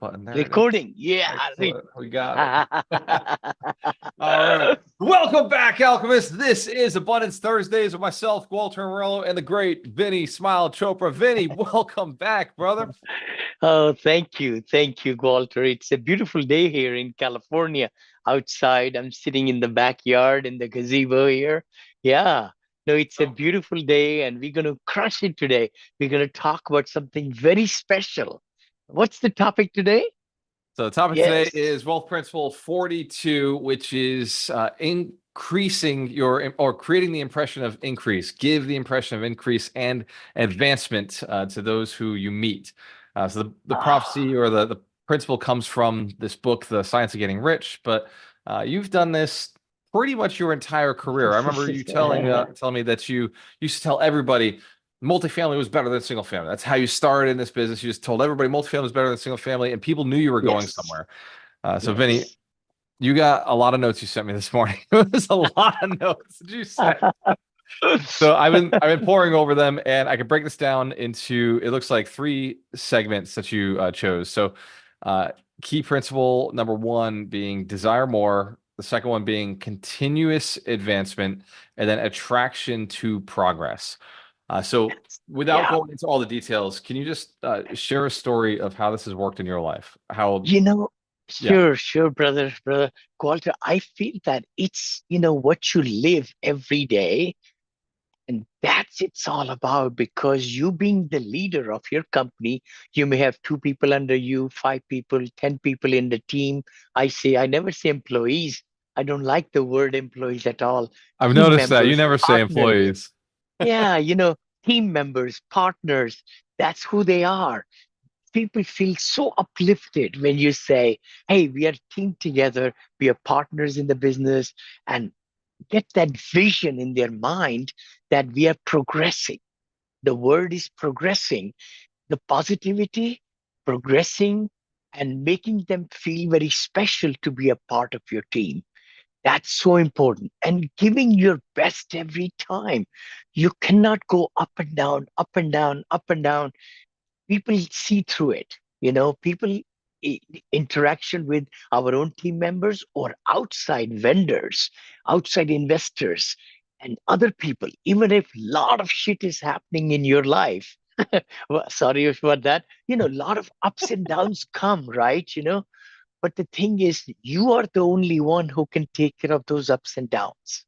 button. There it is. Recording. Yeah. Excellent. We got it. All right. Welcome back, Alchemists. This is Abundance Thursdays with myself, Gualter Amarelo, and the great Vinney Chopra. Vinney, welcome back, brother. Oh, thank you. Thank you, Gualter. It's a beautiful day here in California. Outside, I'm sitting in the backyard in the gazebo here. Yeah. No, it's a beautiful day, and we're going to crush it today. We're going to talk about something very special. What's the topic today? So the topic today Yes. is Wealth Principle 42, which is increasing or creating the impression of increase. Give the impression of increase and advancement to those who you meet. So the prophecy Ah, or the principle comes from this book, The Science of Getting Rich. But you've done this pretty much your entire career. I remember you telling me that you used to tell everybody multifamily was better than single family. That's how you started in this business. You just told everybody multifamily was better than single family, and people knew you were going yes. somewhere. So, Vinny, Yes. you got a lot of notes you sent me this morning. It was a lot of notes that you sent. So I've been pouring over them, and I could break this down into it looks like three segments that you chose. So, uh, key principle number one being desire more. The second one being continuous advancement, and then attraction to progress. So without Yeah. going into all the details, can you just share a story of how this has worked in your life? How, You know, yeah, sure, brother Walter. I feel that it's what you live every day, and that's it's all about because you being the leader of your company, you may have two people under you, five people, 10 people in the team. I never say employees. I don't like the word employees at all. I've Team noticed that you members, never say partners. employees. Yeah, team members, partners, that's who they are. People feel so uplifted when you say, hey, we are team together, we are partners in the business, and get that vision in their mind that we are progressing. The word is progressing, the positivity, progressing, and making them feel very special to be a part of your team. That's so important. And giving your best every time. You cannot go up and down, up and down, up and down. People see through it. People interaction with our own team members or outside vendors, outside investors, and other people. Even if a lot of shit is happening in your life, well, sorry about that. A lot of ups and downs come, right? But the thing is, you are the only one who can take care of those ups and downs.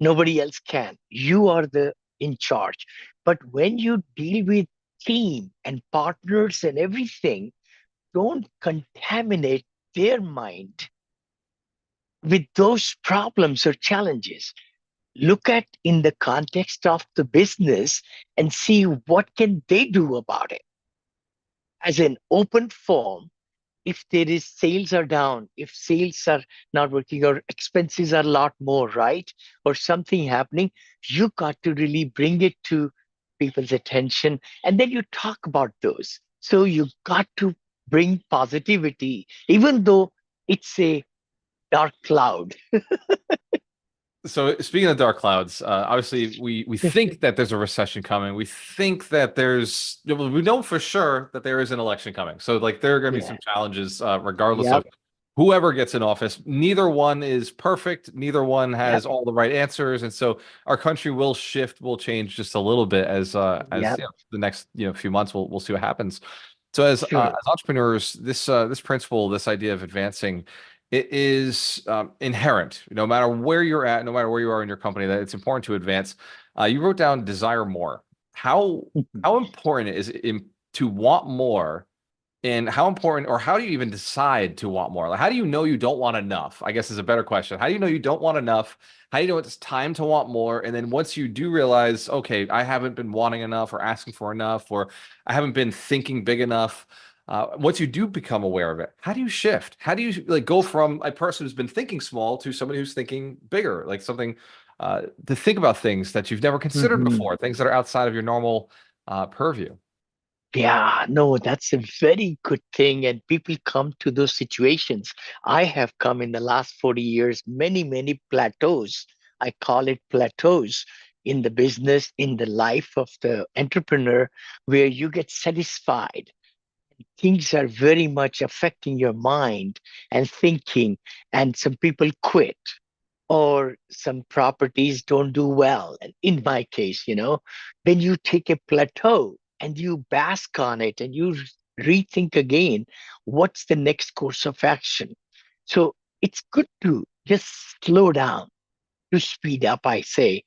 Nobody else can. You are the in charge. But when you deal with team and partners and everything, don't contaminate their mind with those problems or challenges. Look at in the context of the business and see what can they do about it as an open form. If there is sales are down, if sales are not working or expenses are a lot more, right? Or something happening, you got to really bring it to people's attention and then you talk about those. So you got to bring positivity, even though it's a dark cloud. So speaking of dark clouds, obviously we think that there's a recession coming. We think that we know for sure that there is an election coming. So like there are going to be Yeah. some challenges, regardless of Yep. whoever gets in office. Neither one is perfect. Neither one Yep. has all the right answers, and so our country will shift, will change just a little bit as Yep. the next few months. We'll see what happens. So Sure. as entrepreneurs, this principle, this idea of advancing, it is inherent. No matter where you're at, no matter where you are in your company, that it's important to advance. You wrote down desire more. How important is it to want more, and how important, or how do you even decide to want more? Like, how do you know you don't want enough? I guess is a better question. How do you know you don't want enough? How do you know it's time to want more? And then once you do realize, okay, I haven't been wanting enough or asking for enough, or I haven't been thinking big enough. Once you do become aware of it, how do you shift? How do you like go from a person who's been thinking small to somebody who's thinking bigger, like something to think about things that you've never considered Mhm. before, things that are outside of your normal purview? Yeah, no, that's a very good thing. And people come to those situations. I have come in the last 40 years, many, many plateaus. I call it plateaus in the business, in the life of the entrepreneur, where you get satisfied. Things are very much affecting your mind and thinking, and some people quit or some properties don't do well. And in my case, then you take a plateau and you bask on it and you rethink again what's the next course of action. So it's good to just slow down to speed up, I say,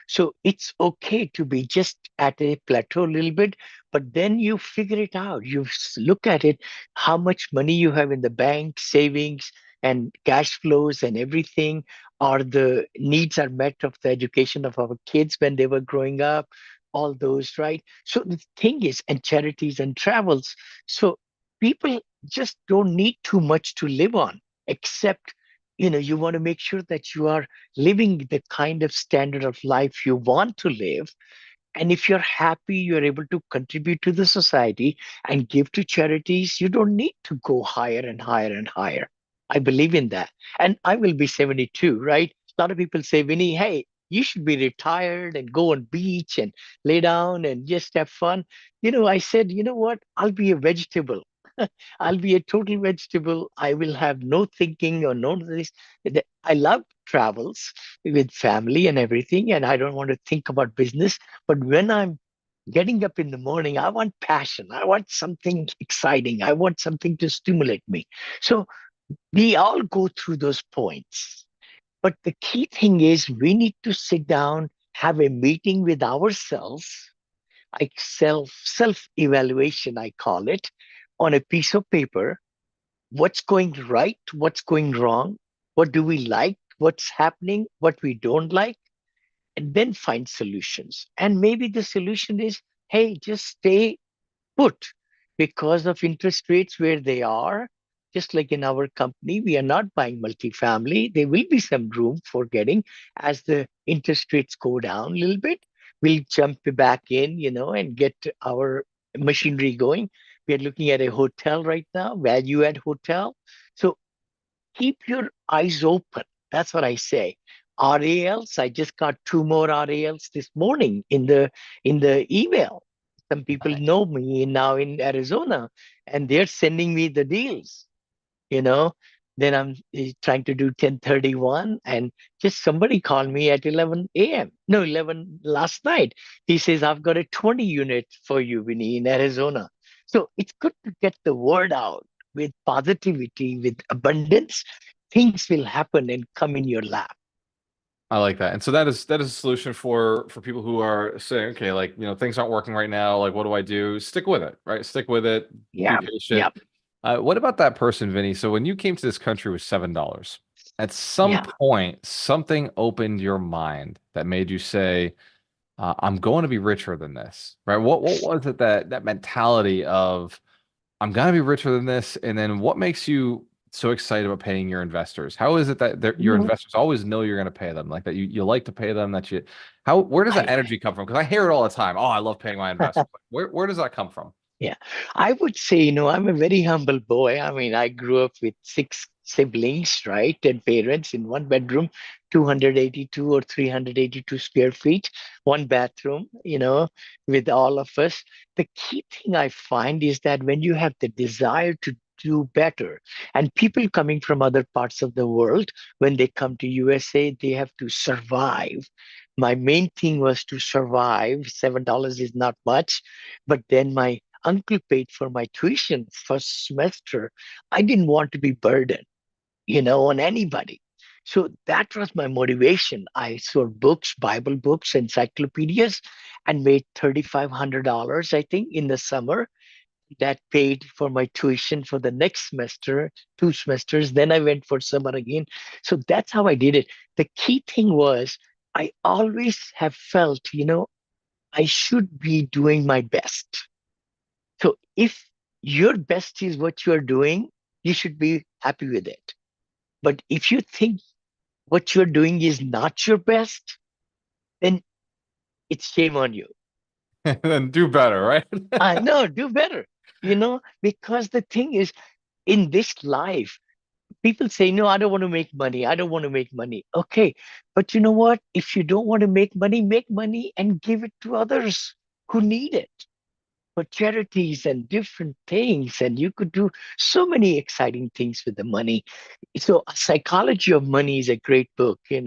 So it's okay to be just at a plateau a little bit, but then you figure it out. You look at it, how much money you have in the bank, savings, and cash flows and everything. Are the needs are met of the education of our kids when they were growing up? All those, right? So the thing is, and charities and travels. So people just don't need too much to live on, except you want to make sure that you are living the kind of standard of life you want to live. And if you're happy, you're able to contribute to the society and give to charities, you don't need to go higher and higher and higher. I believe in that. And I will be 72, right? A lot of people say, Vinny, hey, you should be retired and go on beach and lay down and just have fun. I said, you know what? I'll be a vegetable. I'll be a total vegetable. I will have no thinking or no this. I love travels with family and everything, and I don't want to think about business. But when I'm getting up in the morning, I want passion. I want something exciting. I want something to stimulate me. So we all go through those points. But the key thing is we need to sit down, have a meeting with ourselves, like self evaluation, I call it, on a piece of paper. What's going right? What's going wrong? What do we like? What's happening? What we don't like? And then find solutions. And maybe the solution is, hey, just stay put because of interest rates where they are. Just like in our company, we are not buying multifamily. There will be some room for getting as the interest rates go down a little bit. We'll jump back in, and get our machinery going. We are looking at a hotel right now, value add hotel. So keep your eyes open. That's what I say. RALs, I just got two more RALs this morning in the email. Some people know me now in Arizona, and they're sending me the deals you know then I'm trying to do 1031, and just somebody called me at 11 a.m. No, 11 last night. He says, I've got a 20 unit for you, Vinny, in Arizona. So it's good to get the word out with positivity, with abundance. Things will happen and come in your lap. I like that. And so that is a solution for people who are saying, okay, like, things aren't working right now. Like, what do I do? Stick with it, right? Stick with it. Be Yeah, patient. yeah, What about that person, Vinny? So when you came to this country with $7, at some yeah. point, something opened your mind that made you say, I'm going to be richer than this, right? What was it that mentality of I'm gonna be richer than this? And then what makes you so excited about paying your investors? How is it that your Mhm. investors always know you're gonna pay them? Like that you like to pay them, that you where does that I energy come from? Because I hear it all the time. Oh, I love paying my investors. Where does that come from? Yeah, I would say, I'm a very humble boy. I mean, I grew up with six siblings, right? And parents in one bedroom, 282 or 382 square feet, one bathroom, with all of us. The key thing I find is that when you have the desire to do better, and people coming from other parts of the world, when they come to USA, they have to survive. My main thing was to survive. $7 is not much, but then my uncle paid for my tuition first semester. I didn't want to be burdened, on anybody. So that was my motivation. I sold books, Bible books, encyclopedias, and made $3,500, I think, in the summer. That paid for my tuition for the next semester, 2 semesters. Then I went for summer again. So that's how I did it. The key thing was I always have felt, I should be doing my best. So if your best is what you're doing, you should be happy with it. But if you think what you're doing is not your best, then it's shame on you. Then do better, right? I know, do better, because the thing is, in this life, people say, no, I don't want to make money. I don't want to make money. Okay. But you know what? If you don't want to make money and give it to others who need it. for charities and different things. And you could do so many exciting things with the money. So, A Psychology of Money is a great book. You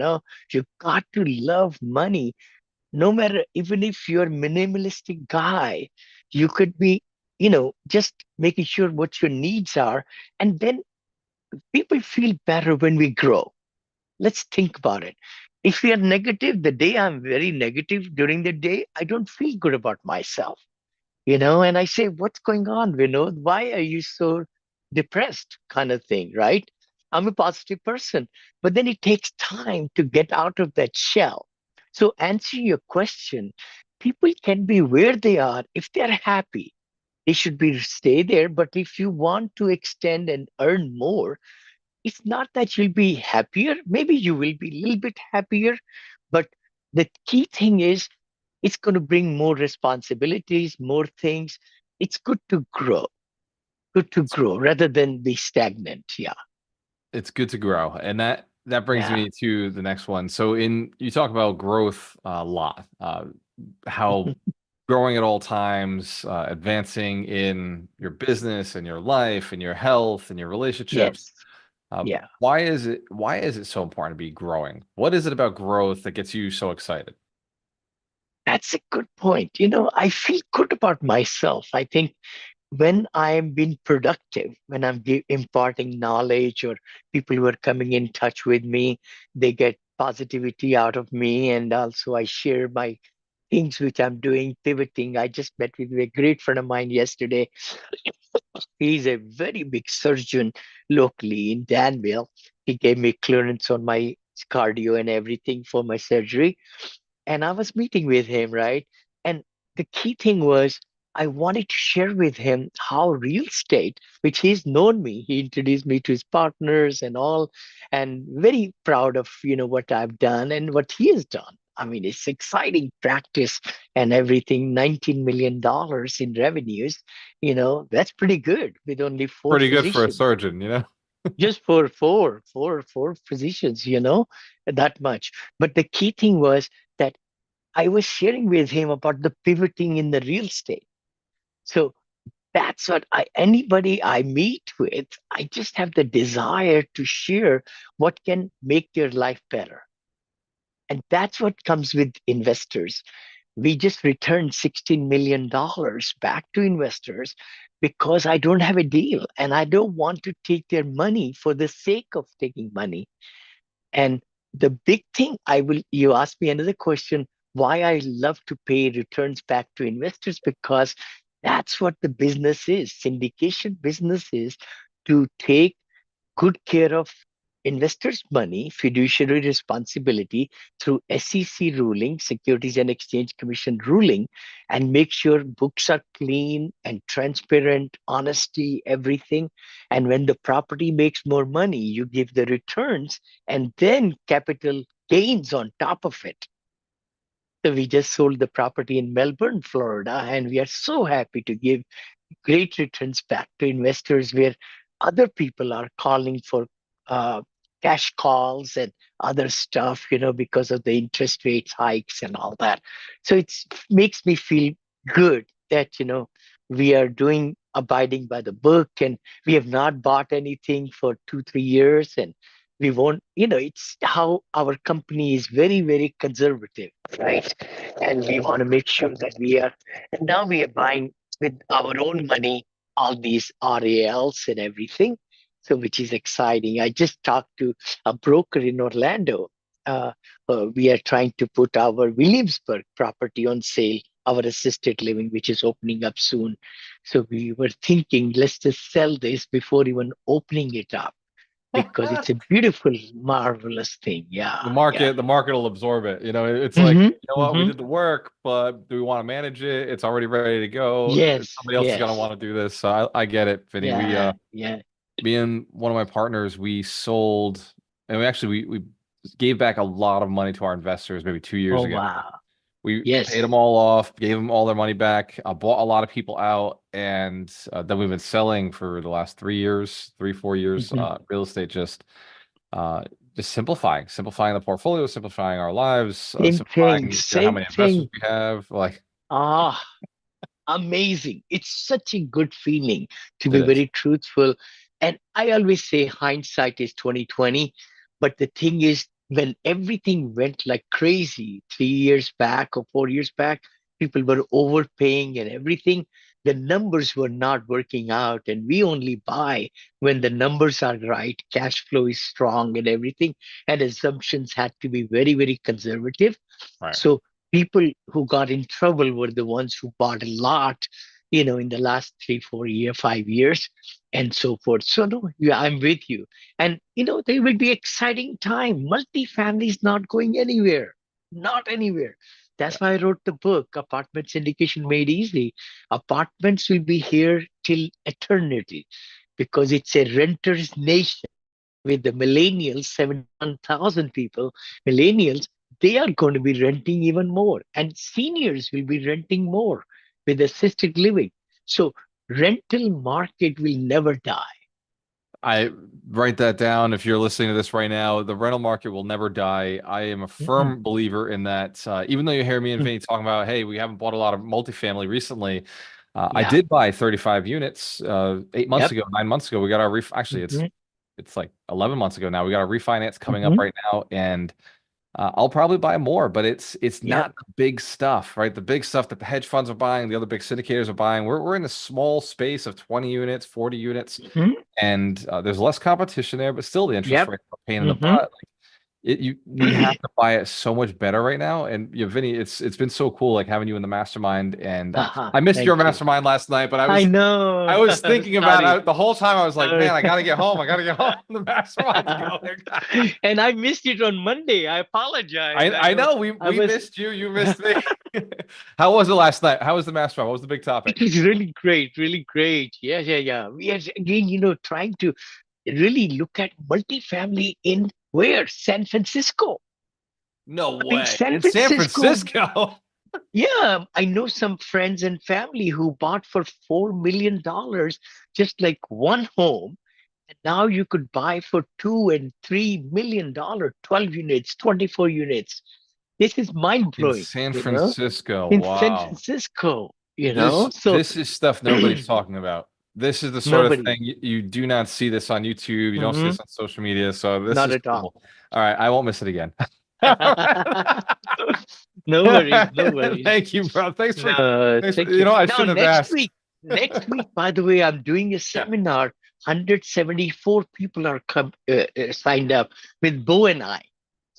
got to love money, no matter, even if you're a minimalistic guy, you could be, just making sure what your needs are. And then people feel better when we grow. Let's think about it. If we are negative, the day I'm very negative during the day, I don't feel good about myself, and I say, what's going on, Vinod? Why are you so depressed? Kind of thing, right? I'm a positive person, but then it takes time to get out of that shell. So, answering your question, people can be where they are if they're happy. They should be stay there. But if you want to extend and earn more, it's not that you'll be happier. Maybe you will be a little bit happier, but the key thing is it's going to bring more responsibilities, more things. It's good to grow rather than be stagnant. Yeah. It's good to grow. And that brings Yeah. me to the next one. So you talk about growth a lot, how growing at all times, advancing in your business and your life and your health and your relationships. Yes. Yeah. Why is it so important to be growing? What is it about growth that gets you so excited? That's a good point. I feel good about myself. I think when I'm being productive, when I'm imparting knowledge or people who are coming in touch with me, they get positivity out of me. And also, I share my things which I'm doing, pivoting. I just met with a great friend of mine yesterday. He's a very big surgeon locally in Danville. He gave me clearance on my cardio and everything for my surgery. And I was meeting with him, right? And the key thing was I wanted to share with him how real estate, which he's known me, he introduced me to his partners and all, and very proud of what I've done and what he has done. I mean, it's exciting practice and everything. $19 million in revenues, that's pretty good with only four Pretty good for a physicians, surgeon, you know? just for four physicians, that much. But the key thing was that I was sharing with him about the pivoting in the real estate. So that's what anybody I meet with, I just have the desire to share what can make their life better. And that's what comes with investors. We just returned $16 million back to investors because I don't have a deal and I don't want to take their money for the sake of taking money. And the big thing you asked me another question, why I love to pay returns back to investors, because that's what the business is. Syndication business is to take good care of investors' money, fiduciary responsibility through SEC ruling, Securities and Exchange Commission ruling, and make sure books are clean and transparent, honesty, everything. And when the property makes more money, you give the returns and then capital gains on top of it. So we just sold the property in Melbourne, Florida, and we are so happy to give great returns back to investors where other people are calling for uh, cash calls and other stuff, because of the interest rates hikes and all that. So it makes me feel good that, we are doing abiding by the book and we have not bought anything for 2, 3 years and we won't, it's how our company is very, very conservative, right? And we want to make sure that and now we are buying with our own money, all these RALs and everything. So, which is exciting. I just talked to a broker in Orlando. We are trying to put our Williamsburg property on sale, our assisted living, which is opening up soon. So, we were thinking, let's just sell this before even opening it up because it's a beautiful, marvelous thing. The Yeah, yeah. market, the market will absorb it. It's like, Hmm. you know what, we Hmm. did the work, but do we want to manage it? It's already ready to go. Yes, Somebody else is gonna yes. want to do this. So I get it, Vinny. Yeah, yeah. Me and one of my partners, we sold, and we gave back a lot of money to our investors maybe 2 years Oh, ago. wow. We paid them Yes. all off, gave them all their money back, bought a lot of people out, and then we've been selling for the last 3 years, 3, 4 years. Mhm. Real estate uh, just simplifying the portfolio, simplifying our lives, Same thing, simplifying how same many investors thing. we have. Like, Ah, amazing. It's such a good feeling, to be It is. very truthful. And I always say hindsight is 2020. But the thing is, when everything went like crazy 3 years back or 4 years back, people were overpaying and everything. The numbers were not working out, and we only buy when the numbers are right, cash flow is strong, and everything. And assumptions had to be very, very conservative. Right. So people who got in trouble were the ones who bought a lot, in the last 3, 4 year, 5 years, and so forth. So no, yeah, I'm with you. And there will be exciting time. Multifamily is not going anywhere, not anywhere. Yeah. That's why I wrote the book, Apartment Syndication Made Easy. Apartments will be here till eternity because it's a renter's nation with the millennials, 71,000 people, millennials, they are going to be renting even more. And seniors will be renting more with assisted living. So rental market will never die. I write that down. If you're listening to this right now, the rental market will never die. I am a Mhm. firm believer in that. Even though you hear me and Mhm. Vinny talking about, hey, we haven't bought a lot of multifamily recently. I Yeah. did buy 35 units 8 months Yep. ago, 9 months ago. We got our actually Mhm. it's like 11 months ago now. We got a refinance coming up Mhm. right now, and I'll probably buy more, but it's Yep. not the big stuff, right? The big stuff that the hedge funds are buying, the other big syndicators are buying. We're in a small space of 20 units, 40 units, Mhm. and there's less competition there, but still the interest Yep. rate are a pain in the Mhm. butt. Like we have to buy it so much better right now. And Vinny, it's been so cool like having you in the mastermind. And Haha. I missed your Thank you. mastermind last night, but I know. I was thinking about Sorry. it the whole time. I was like, Sorry. man, I gotta get home. I gotta get home. The mastermind's going. And I missed it on Monday. I apologize. I I know know I we was. missed you. You missed me. How was it last night? How was the mastermind? What was the big It topic? was really great, really great. Yeah, yeah, yeah. We are again, trying to really look at multifamily in where? San Francisco. No I mean, way. San In San Francisco. Francisco. Yeah, I know some friends and family who bought for $4 million just like one home. And now you could buy for $2 and $3 million, 12 units, 24 units. This is mind In blowing, San Francisco. in San Wow. Francisco, This So this is stuff nobody's talking about. This is the sort of thing nobody. you do not see this on YouTube. You don't see Mhm. this on social media. So this Not is at all. cool. All right, I won't miss it again. No worries, no worries. Thank you, bro. No, Thanks for, thank you. I Now, shouldn't have asked. next week, by the way, I'm doing a Yeah. seminar. 174 people are signed up with Bo and I.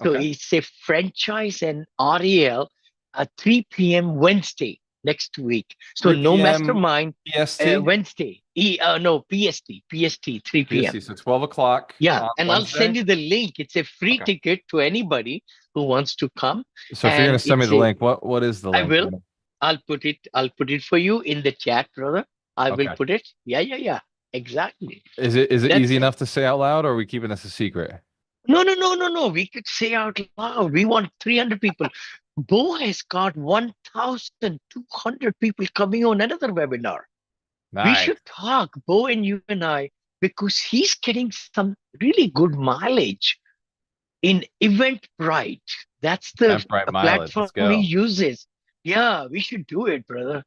So Okay. it's a franchise and REL at 3 p.m. Wednesday next week. So 3 no p.m. mastermind EST. Wednesday. No, PST, 3 p.m. PST. So 12 o'clock Yeah, on and I'll Wednesday. send you the link. It's a free Okay. ticket to anybody who wants to come. So if you're gonna And send me the link, what is the I link? will. I'll put it for you in the chat, brother. I will Okay. put it. Yeah, yeah, yeah. Exactly. Is it That's easy it. enough to say out loud, or are we keeping this a secret? No, no, no, no, no. We could say out loud. We want 300 people. Bo has got 1,200 people coming on another webinar. We Nice. should talk, Bo and you and I, because he's getting some really good mileage in Eventbrite. That's the Eventbrite mileage. platform Let's he go. uses. Yeah, we should do it, brother.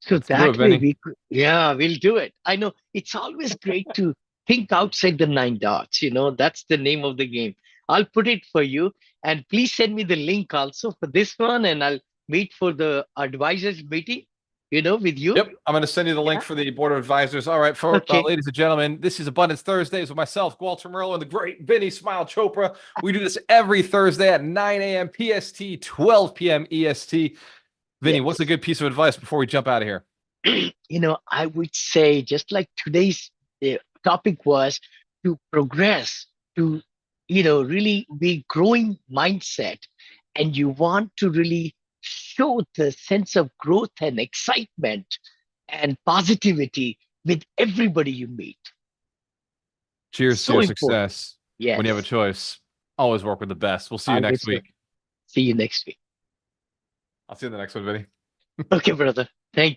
So Let's do it, that way Vinny. we could, yeah, we'll do it. I know it's always great to think outside the nine dots. That's the name of the game. I'll put it for you. And please send me the link also for this one. And I'll meet for the advisors meeting, with you. Yep, I'm going to send you the link Yeah. for the board of advisors. All right, for Okay. ladies and gentlemen, this is Abundance Thursdays with myself, Gualter Amarelo, and the great Vinney Smile Chopra. We do this every Thursday at 9 a.m. PST, 12 p.m. EST. Vinny, what's a Yes. good piece of advice before we jump out of here? I would say, just like today's topic was, to progress, to, really be growing mindset, and you want to really show the sense of growth and excitement and positivity with everybody you meet. Cheers to So your important. success. When you have a Yes. choice, always work with the best. We'll see you next Always good. week. See you next week. I'll see you in the next one, Vinny. Okay, brother. Thank you.